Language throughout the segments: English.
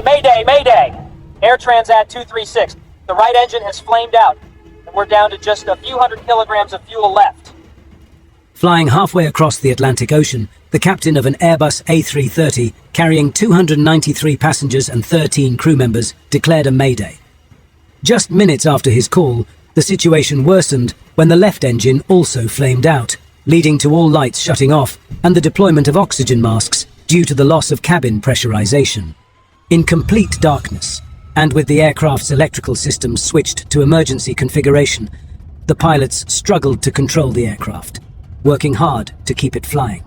Mayday, Mayday, Mayday! Air Transat 236. The right engine has flamed out, and we're down to just a few hundred kilograms of fuel left. Flying halfway across the Atlantic Ocean, the captain of an Airbus A330 carrying 293 passengers and 13 crew members declared a mayday. Just minutes after his call, the situation worsened when the left engine also flamed out, leading to all lights shutting off and the deployment of oxygen masks due to the loss of cabin pressurization. In complete darkness, and with the aircraft's electrical systems switched to emergency configuration, the pilots struggled to control the aircraft, working hard to keep it flying.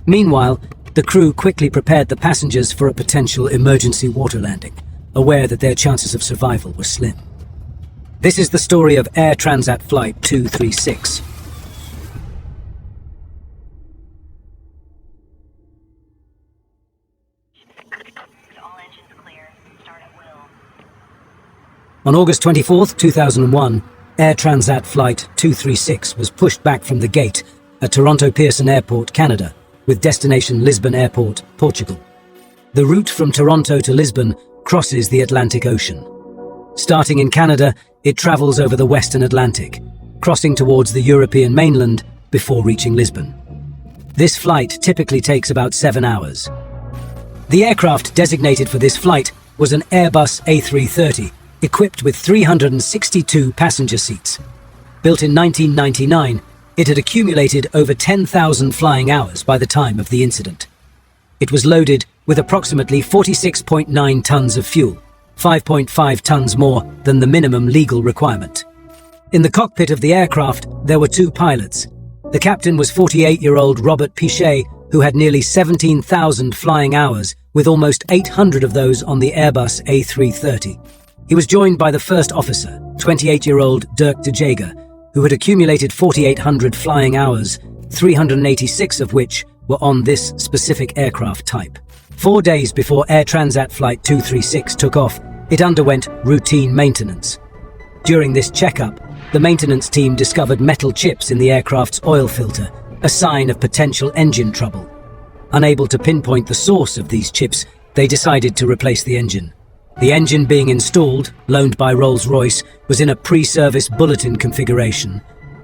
Meanwhile, the crew quickly prepared the passengers for a potential emergency water landing, aware that their chances of survival were slim. This is the story of Air Transat Flight 236. All engines clear. Start at will. On August 24, 2001, Air Transat Flight 236 was pushed back from the gate at Toronto Pearson Airport, Canada, with destination Lisbon Airport, Portugal. The route from Toronto to Lisbon crosses the Atlantic Ocean. Starting in Canada, it travels over the Western Atlantic, crossing towards the European mainland before reaching Lisbon. This flight typically takes about 7 hours. The aircraft designated for this flight was an Airbus A330, equipped with 362 passenger seats. Built in 1999, it had accumulated over 10,000 flying hours by the time of the incident. It was loaded with approximately 46.9 tons of fuel, 5.5 tons more than the minimum legal requirement. In the cockpit of the aircraft, there were 2 pilots. The captain was 48-year-old Robert Pichet, who had nearly 17,000 flying hours, with almost 800 of those on the Airbus A330. He was joined by the first officer, 28-year-old Dirk de Jager, who had accumulated 4,800 flying hours, 386 of which were on this specific aircraft type. 4 days before Air Transat Flight 236 took off, it underwent routine maintenance. During this checkup, the maintenance team discovered metal chips in the aircraft's oil filter, a sign of potential engine trouble. Unable to pinpoint the source of these chips, they decided to replace the engine. The engine being installed, loaned by Rolls-Royce, was in a pre-service bulletin configuration,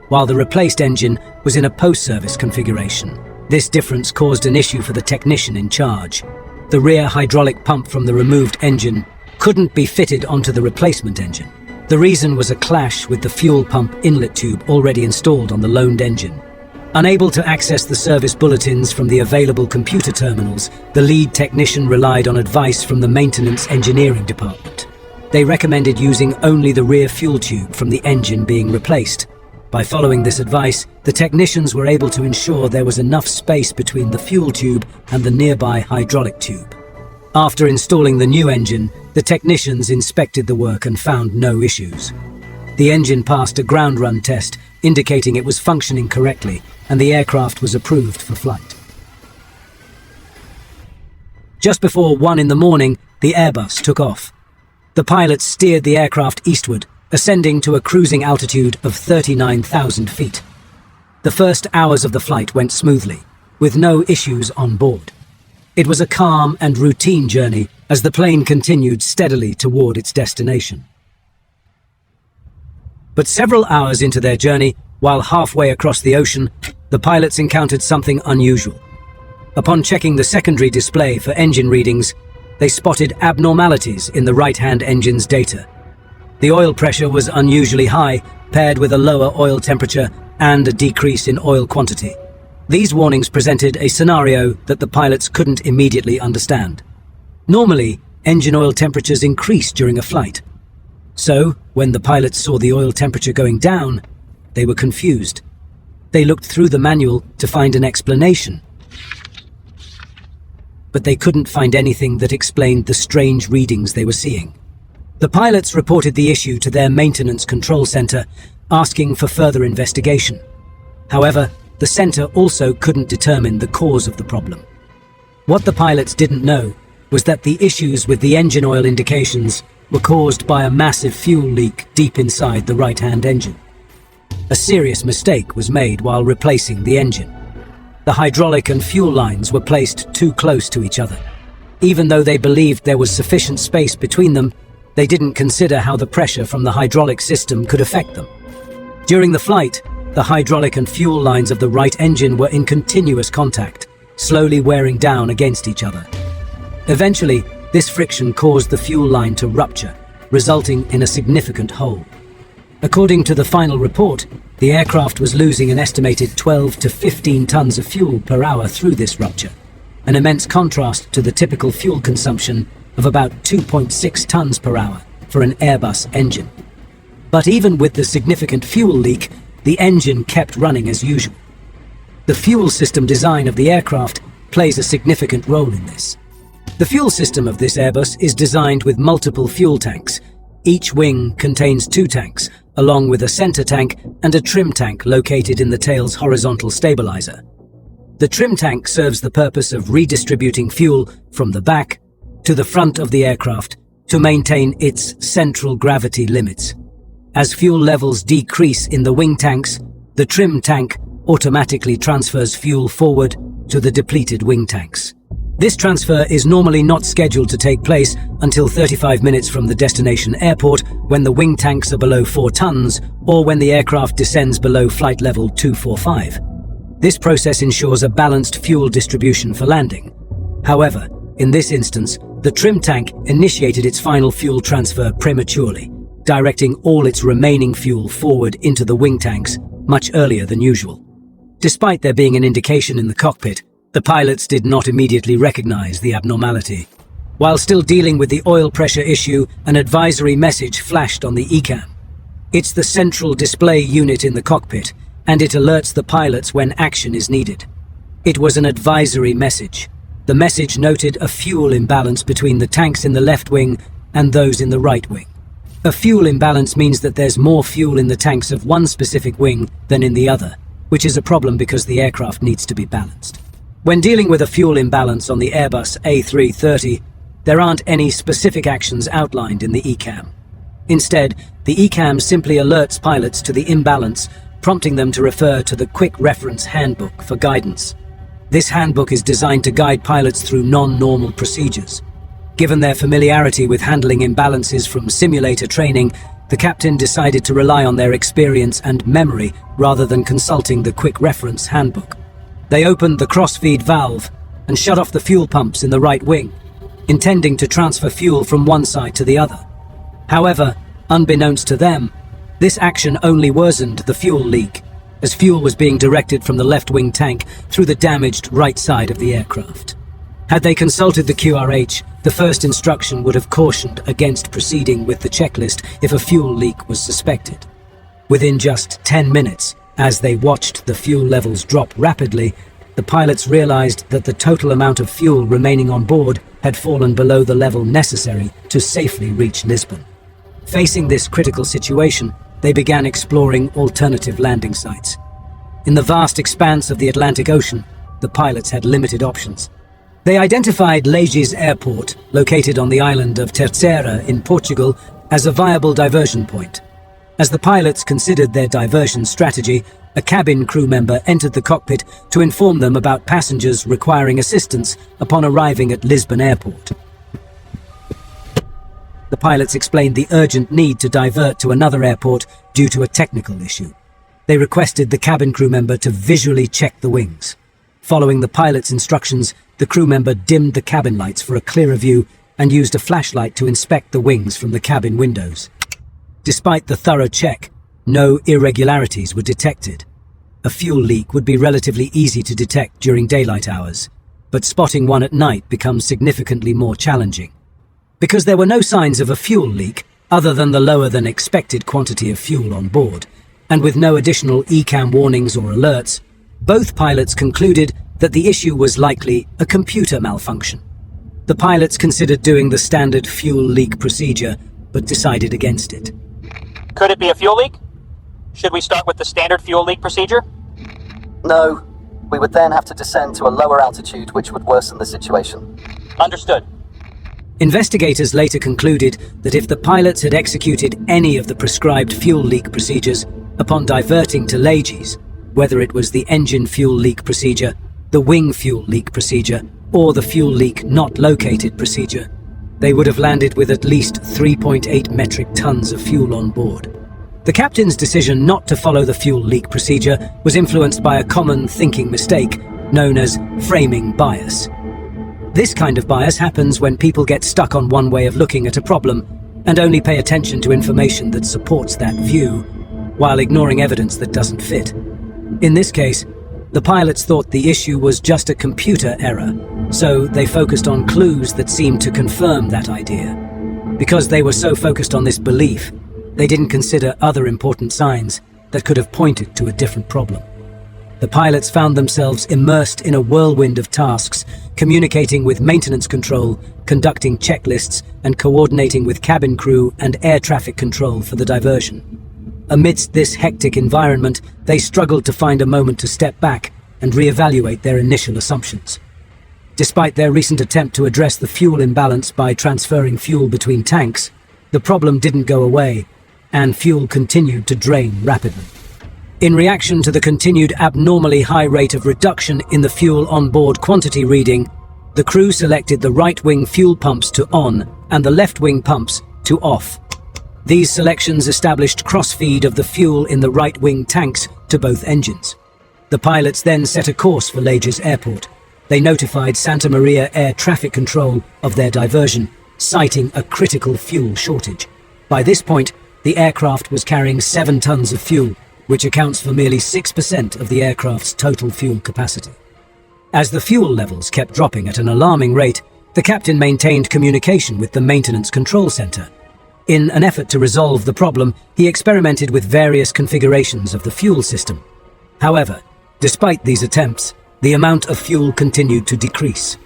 while the replaced engine was in a post-service configuration. This difference caused an issue for the technician in charge. The rear hydraulic pump from the removed engine couldn't be fitted onto the replacement engine. The reason was a clash with the fuel pump inlet tube already installed on the loaned engine. Unable to access the service bulletins from the available computer terminals, the lead technician relied on advice from the maintenance engineering department. They recommended using only the rear fuel tube from the engine being replaced. By following this advice, the technicians were able to ensure there was enough space between the fuel tube and the nearby hydraulic tube. After installing the new engine, the technicians inspected the work and found no issues. The engine passed a ground run test, indicating it was functioning correctly, and the aircraft was approved for flight. Just before 1 in the morning, the Airbus took off. The pilots steered the aircraft eastward, ascending to a cruising altitude of 39,000 feet. The first hours of the flight went smoothly, with no issues on board. It was a calm and routine journey as the plane continued steadily toward its destination. But several hours into their journey, while halfway across the ocean, the pilots encountered something unusual. Upon checking the secondary display for engine readings, they spotted abnormalities in the right-hand engine's data. The oil pressure was unusually high, paired with a lower oil temperature and a decrease in oil quantity. These warnings presented a scenario that the pilots couldn't immediately understand. Normally, engine oil temperatures increase during a flight. So, when the pilots saw the oil temperature going down, they were confused. They looked through the manual to find an explanation. But they couldn't find anything that explained the strange readings they were seeing. The pilots reported the issue to their maintenance control center, asking for further investigation. However, the center also couldn't determine the cause of the problem. What the pilots didn't know was that the issues with the engine oil indications were caused by a massive fuel leak deep inside the right-hand engine. A serious mistake was made while replacing the engine. The hydraulic and fuel lines were placed too close to each other. Even though they believed there was sufficient space between them, they didn't consider how the pressure from the hydraulic system could affect them. During the flight, the hydraulic and fuel lines of the right engine were in continuous contact, slowly wearing down against each other. Eventually, this friction caused the fuel line to rupture, resulting in a significant hole. According to the final report, the aircraft was losing an estimated 12 to 15 tons of fuel per hour through this rupture, an immense contrast to the typical fuel consumption of about 2.6 tons per hour for an Airbus engine. But even with the significant fuel leak, the engine kept running as usual. The fuel system design of the aircraft plays a significant role in this. The fuel system of this Airbus is designed with multiple fuel tanks. Each wing contains 2 tanks, along with a center tank and a trim tank located in the tail's horizontal stabilizer. The trim tank serves the purpose of redistributing fuel from the back to the front of the aircraft to maintain its central gravity limits. As fuel levels decrease in the wing tanks, the trim tank automatically transfers fuel forward to the depleted wing tanks. This transfer is normally not scheduled to take place until 35 minutes from the destination airport, when the wing tanks are below 4 tons or when the aircraft descends below flight level 245. This process ensures a balanced fuel distribution for landing. However, in this instance, the trim tank initiated its final fuel transfer prematurely, directing all its remaining fuel forward into the wing tanks much earlier than usual. Despite there being an indication in the cockpit, the pilots did not immediately recognize the abnormality. While still dealing with the oil pressure issue, an advisory message flashed on the ECAM. It's the central display unit in the cockpit, and it alerts the pilots when action is needed. It was an advisory message. The message noted a fuel imbalance between the tanks in the left wing and those in the right wing. A fuel imbalance means that there's more fuel in the tanks of one specific wing than in the other, which is a problem because the aircraft needs to be balanced. When dealing with a fuel imbalance on the Airbus A330, there aren't any specific actions outlined in the ECAM. Instead, the ECAM simply alerts pilots to the imbalance, prompting them to refer to the Quick Reference Handbook for guidance. This handbook is designed to guide pilots through non-normal procedures. Given their familiarity with handling imbalances from simulator training, the captain decided to rely on their experience and memory rather than consulting the Quick Reference Handbook. They opened the crossfeed valve and shut off the fuel pumps in the right wing, intending to transfer fuel from one side to the other. However, unbeknownst to them, this action only worsened the fuel leak, as fuel was being directed from the left wing tank through the damaged right side of the aircraft. Had they consulted the QRH, the first instruction would have cautioned against proceeding with the checklist if a fuel leak was suspected. Within just 10 minutes, as they watched the fuel levels drop rapidly, the pilots realized that the total amount of fuel remaining on board had fallen below the level necessary to safely reach Lisbon. Facing this critical situation, they began exploring alternative landing sites. In the vast expanse of the Atlantic Ocean, the pilots had limited options. They identified Lajes Airport, located on the island of Terceira in Portugal, as a viable diversion point. As the pilots considered their diversion strategy, a cabin crew member entered the cockpit to inform them about passengers requiring assistance upon arriving at Lisbon Airport. The pilots explained the urgent need to divert to another airport due to a technical issue. They requested the cabin crew member to visually check the wings. Following the pilot's instructions, the crew member dimmed the cabin lights for a clearer view and used a flashlight to inspect the wings from the cabin windows. Despite the thorough check, no irregularities were detected. A fuel leak would be relatively easy to detect during daylight hours, but spotting one at night becomes significantly more challenging. Because there were no signs of a fuel leak, other than the lower than expected quantity of fuel on board, and with no additional ECAM warnings or alerts, both pilots concluded that the issue was likely a computer malfunction. The pilots considered doing the standard fuel leak procedure, but decided against it. Could it be a fuel leak? Should we start with the standard fuel leak procedure? No. We would then have to descend to a lower altitude, which would worsen the situation. Understood. Investigators later concluded that if the pilots had executed any of the prescribed fuel leak procedures upon diverting to Lajes, whether it was the engine fuel leak procedure, the wing fuel leak procedure, or the fuel leak not located procedure, they would have landed with at least 3.8 metric tons of fuel on board. The captain's decision not to follow the fuel leak procedure was influenced by a common thinking mistake known as framing bias. This kind of bias happens when people get stuck on one way of looking at a problem and only pay attention to information that supports that view, while ignoring evidence that doesn't fit. In this case, the pilots thought the issue was just a computer error, so they focused on clues that seemed to confirm that idea. Because they were so focused on this belief, they didn't consider other important signs that could have pointed to a different problem. The pilots found themselves immersed in a whirlwind of tasks, communicating with maintenance control, conducting checklists, and coordinating with cabin crew and air traffic control for the diversion. Amidst this hectic environment, they struggled to find a moment to step back and reevaluate their initial assumptions. Despite their recent attempt to address the fuel imbalance by transferring fuel between tanks, the problem didn't go away, and fuel continued to drain rapidly. In reaction to the continued abnormally high rate of reduction in the fuel on-board quantity reading, the crew selected the right-wing fuel pumps to on and the left-wing pumps to off. These selections established cross-feed of the fuel in the right-wing tanks to both engines. The pilots then set a course for Lajes Airport. They notified Santa Maria Air Traffic Control of their diversion, citing a critical fuel shortage. By this point, the aircraft was carrying 7 tons of fuel, which accounts for merely 6% of the aircraft's total fuel capacity. As the fuel levels kept dropping at an alarming rate, the captain maintained communication with the maintenance control center. In an effort to resolve the problem, he experimented with various configurations of the fuel system. However, despite these attempts, the amount of fuel continued to decrease.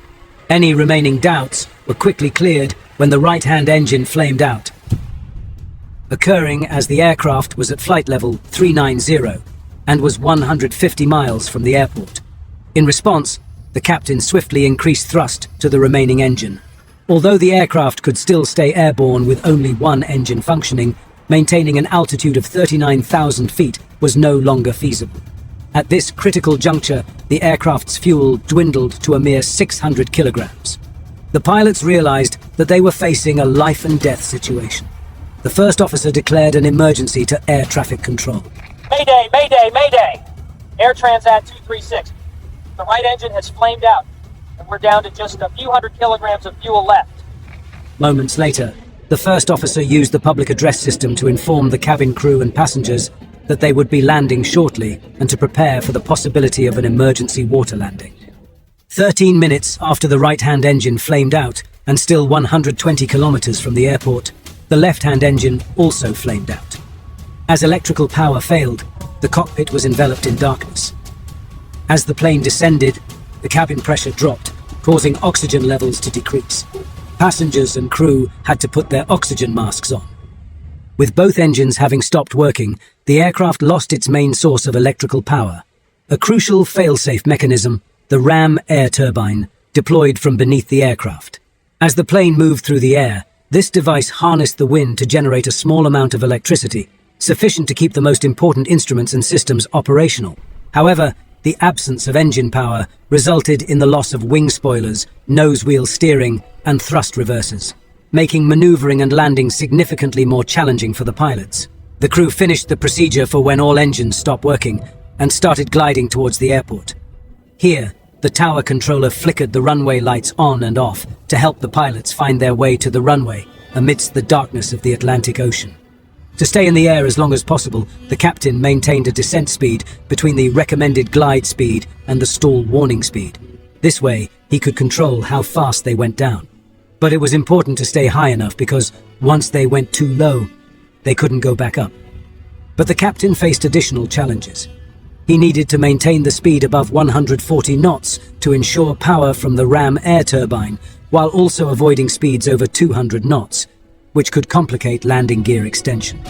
Any remaining doubts were quickly cleared when the right-hand engine flamed out, occurring as the aircraft was at flight level 390 and was 150 miles from the airport. In response, the captain swiftly increased thrust to the remaining engine. Although the aircraft could still stay airborne with only one engine functioning, maintaining an altitude of 39,000 feet was no longer feasible. At this critical juncture, the aircraft's fuel dwindled to a mere 600 kilograms. The pilots realized that they were facing a life-and-death situation. The first officer declared an emergency to air traffic control. Mayday, Mayday, Mayday! Air Transat 236. The right engine has flamed out, and we're down to just a few hundred kilograms of fuel left. Moments later, the first officer used the public address system to inform the cabin crew and passengers that they would be landing shortly and to prepare for the possibility of an emergency water landing. 13 minutes after the right-hand engine flamed out, and still 120 kilometers from the airport, the left-hand engine also flamed out. As electrical power failed, the cockpit was enveloped in darkness. As the plane descended, the cabin pressure dropped, causing oxygen levels to decrease. Passengers and crew had to put their oxygen masks on. With both engines having stopped working, the aircraft lost its main source of electrical power. A crucial fail-safe mechanism, the ram air turbine, deployed from beneath the aircraft. As the plane moved through the air, this device harnessed the wind to generate a small amount of electricity, sufficient to keep the most important instruments and systems operational. However, the absence of engine power resulted in the loss of wing spoilers, nose wheel steering, and thrust reversers, making maneuvering and landing significantly more challenging for the pilots. The crew finished the procedure for when all engines stopped working and started gliding towards the airport. Here, the tower controller flickered the runway lights on and off to help the pilots find their way to the runway amidst the darkness of the Atlantic Ocean. To stay in the air as long as possible, the captain maintained a descent speed between the recommended glide speed and the stall warning speed. This way, he could control how fast they went down. But it was important to stay high enough because once they went too low, they couldn't go back up. But the captain faced additional challenges. He needed to maintain the speed above 140 knots to ensure power from the ram air turbine, while also avoiding speeds over 200 knots, which could complicate landing gear extension.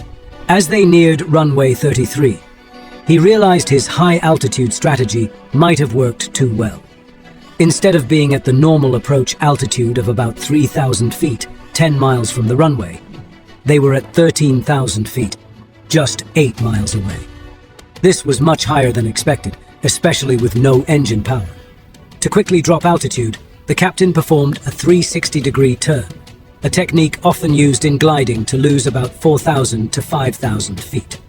As they neared runway 33, he realized his high-altitude strategy might have worked too well. Instead of being at the normal approach altitude of about 3,000 feet, 10 miles from the runway, they were at 13,000 feet, just 8 miles away. This was much higher than expected, especially with no engine power. To quickly drop altitude, The captain performed a 360-degree turn, a technique often used in gliding to lose about 4,000 to 5,000 feet.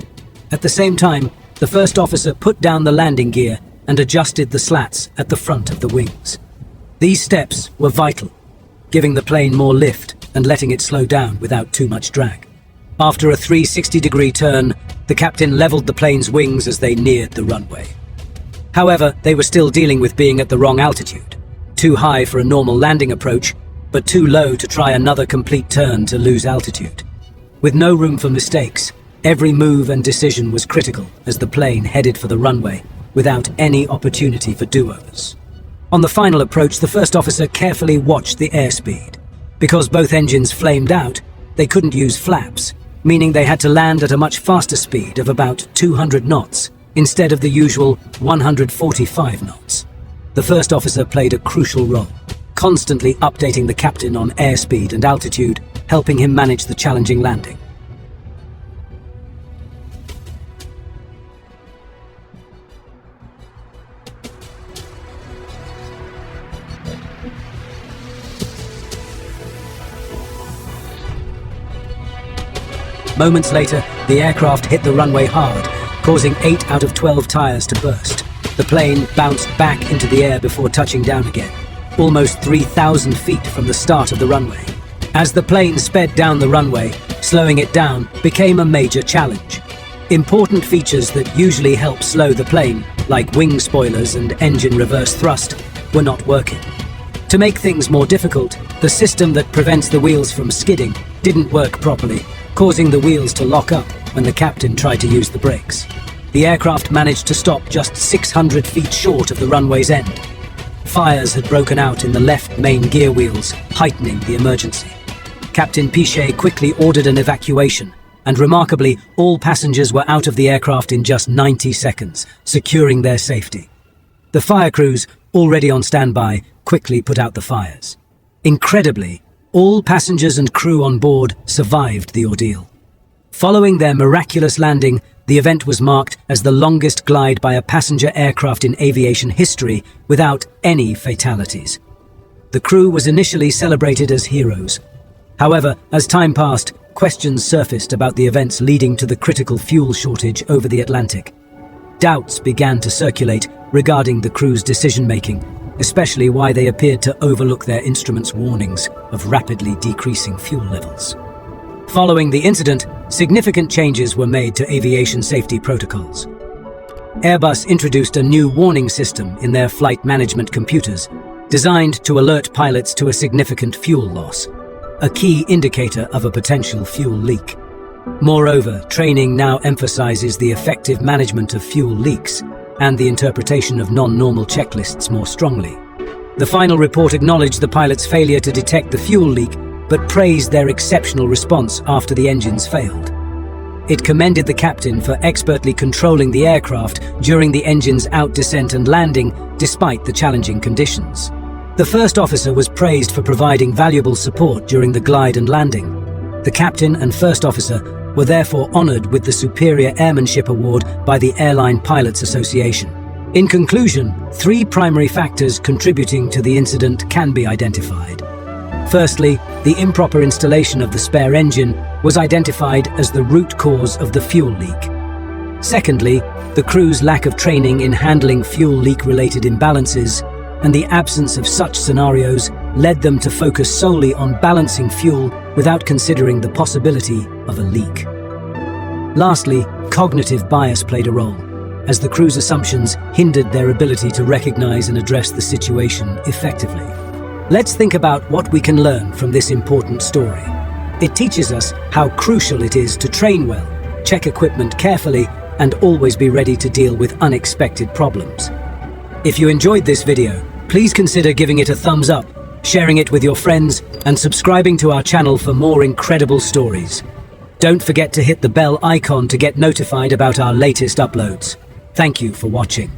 At the same time, the first officer put down the landing gear and adjusted the slats at the front of the wings. These steps were vital, giving the plane more lift and letting it slow down without too much drag. After a 360-degree turn, the captain leveled the plane's wings as they neared the runway. However, they were still dealing with being at the wrong altitude, too high for a normal landing approach, but too low to try another complete turn to lose altitude. With no room for mistakes, every move and decision was critical as the plane headed for the runway without any opportunity for do-overs. On the final approach, the first officer carefully watched the airspeed. Because both engines flamed out, they couldn't use flaps, meaning they had to land at a much faster speed of about 200 knots instead of the usual 145 knots. The first officer played a crucial role, constantly updating the captain on airspeed and altitude, helping him manage the challenging landing. Moments later, the aircraft hit the runway hard, causing 8 out of 12 tires to burst. The plane bounced back into the air before touching down again, almost 3,000 feet from the start of the runway. As the plane sped down the runway, slowing it down became a major challenge. Important features that usually help slow the plane, like wing spoilers and engine reverse thrust, were not working. To make things more difficult, the system that prevents the wheels from skidding didn't work properly, causing the wheels to lock up when the captain tried to use the brakes. The aircraft managed to stop just 600 feet short of the runway's end. Fires had broken out in the left main gear wheels, heightening the emergency. Captain Pichet quickly ordered an evacuation, and remarkably, all passengers were out of the aircraft in just 90 seconds, securing their safety. The fire crews, already on standby, quickly put out the fires. Incredibly, all passengers and crew on board survived the ordeal. Following their miraculous landing, the event was marked as the longest glide by a passenger aircraft in aviation history without any fatalities. The crew was initially celebrated as heroes. However, as time passed, questions surfaced about the events leading to the critical fuel shortage over the Atlantic. Doubts began to circulate regarding the crew's decision-making, especially why they appeared to overlook their instruments' warnings of rapidly decreasing fuel levels. Following the incident, significant changes were made to aviation safety protocols. Airbus introduced a new warning system in their flight management computers, designed to alert pilots to a significant fuel loss, a key indicator of a potential fuel leak. Moreover, training now emphasizes the effective management of fuel leaks and the interpretation of non-normal checklists more strongly. The final report acknowledged the pilot's failure to detect the fuel leak, but praised their exceptional response after the engines failed. It commended the captain for expertly controlling the aircraft during the engine's out-descent and landing, despite the challenging conditions. The first officer was praised for providing valuable support during the glide and landing. The captain and first officer were therefore honored with the Superior Airmanship Award by the Airline Pilots Association. In conclusion, 3 primary factors contributing to the incident can be identified. Firstly, the improper installation of the spare engine was identified as the root cause of the fuel leak. Secondly, the crew's lack of training in handling fuel leak-related imbalances and the absence of such scenarios led them to focus solely on balancing fuel without considering the possibility of a leak. Lastly, cognitive bias played a role, as the crew's assumptions hindered their ability to recognize and address the situation effectively. Let's think about what we can learn from this important story. It teaches us how crucial it is to train well, check equipment carefully, and always be ready to deal with unexpected problems. If you enjoyed this video, please consider giving it a thumbs up, sharing it with your friends, and subscribing to our channel for more incredible stories. Don't forget to hit the bell icon to get notified about our latest uploads. Thank you for watching.